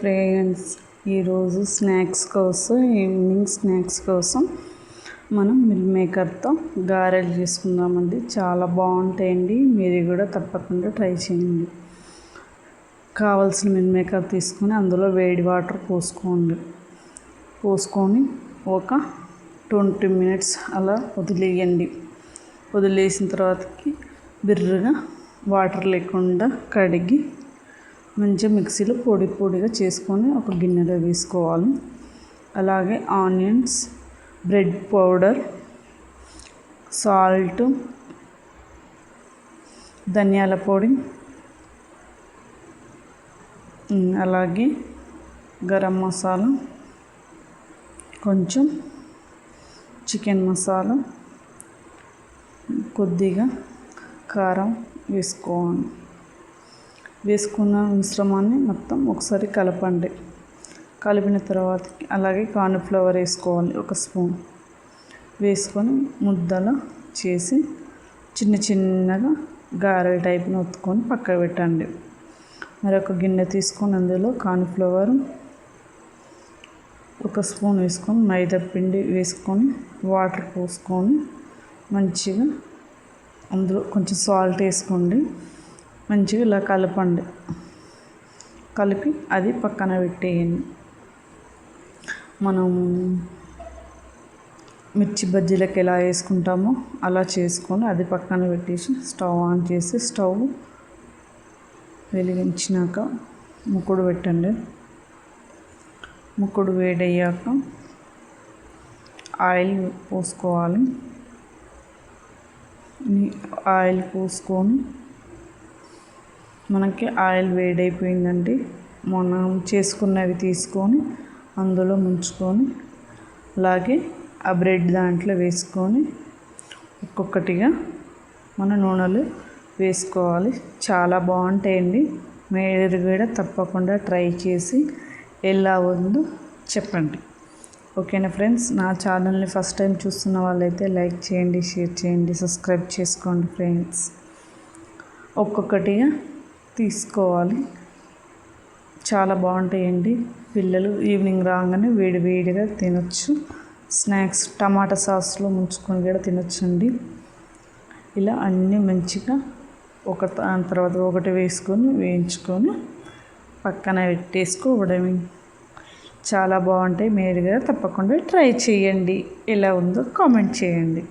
Friends, ఈరోజు evening snacks కోసం మనం మిల్ మేకర్తో గారెలు చేసుకుందామండి. చాలా బాగుంటాయండి. మీరు కూడా తప్పకుండా ట్రై చేయండి. కావాల్సిన మిల్ మేకర్ తీసుకొని అందులో వేడి వాటర్ పోసుకొని ఒక 20 మినిట్స్ అలా వదిలేయండి. వదిలేసిన తర్వాతకి బిర్రగా వాటర్ లేకుండా కడిగి మంచిగా మిక్సీలో పొడిగా చేసుకొని ఒక గిన్నెలో వేసుకోవాలి. అలాగే ఆనియన్స్, బ్రెడ్ పౌడర్, సాల్ట్, ధనియాల పొడి, అలాగే గరం మసాలా, కొంచెం చికెన్ మసాలా, కొద్దిగా కారం వేసుకున్న మిశ్రమాన్ని మొత్తం ఒకసారి కలపండి. కలిపిన తర్వాత అలాగే కార్న్ఫ్లవర్ వేసుకోవాలి. 1 స్పూన్ వేసుకొని ముద్దలా చేసి చిన్నగా గారెల టైప్ని ఒత్తుకొని పక్కకు పెట్టండి. మరొక గిన్నె తీసుకొని అందులో కార్న్ఫ్లవర్ 1 స్పూన్ వేసుకొని మైదా పిండి వేసుకొని వాటర్ పోసుకొని మంచిగా అందులో కొంచెం సాల్ట్ వేసుకోండి. మంచిగా ఇలా కలపండి. కలిపి అది పక్కన పెట్టేయండి. మనం మిర్చి బజ్జీలకు ఎలా వేసుకుంటామో అలా చేసుకొని అది పక్కన పెట్టేసి స్టవ్ ఆన్ చేసి స్టవ్ వెలిగించినాక ముక్కుడు పెట్టండి. ముక్కుడు వేడయ్యాక ఆయిల్ పోసుకోవాలి. ఆయిల్ పోసుకొని మనకి ఆయిల్ వేడైపోయిందండి. మనం చేసుకున్నవి తీసుకొని అందులో ముంచుకొని అలాగే ఆ బ్రెడ్ దాంట్లో వేసుకొని ఒక్కొక్కటిగా మన నూనెలో వేసుకోవాలి. చాలా బాగుంటాయండి. మీరు కూడా తప్పకుండా ట్రై చేసి ఎలా ఉందో చెప్పండి. ఓకేనా ఫ్రెండ్స్, నా ఛానల్ని ఫస్ట్ టైం చూస్తున్న వాళ్ళైతే లైక్ చేయండి, షేర్ చేయండి, సబ్స్క్రైబ్ చేసుకోండి ఫ్రెండ్స్. ఒక్కొక్కటిగా తీసుకోవాలి. చాలా బాగుంటాయండి. పిల్లలు ఈవినింగ్ రాగానే వేడిగా తినొచ్చు. స్నాక్స్ టమాటా సాస్లో ముంచుకొని కూడా తినొచ్చండి. ఇలా అన్నీ మంచిగా తర్వాత ఒకటి వేసుకొని వేయించుకొని పక్కన పెట్టేసుకోవడమే. చాలా బాగుంటాయి. మీరు కూడా తప్పకుండా ట్రై చేయండి. ఎలా ఉందో కామెంట్ చేయండి.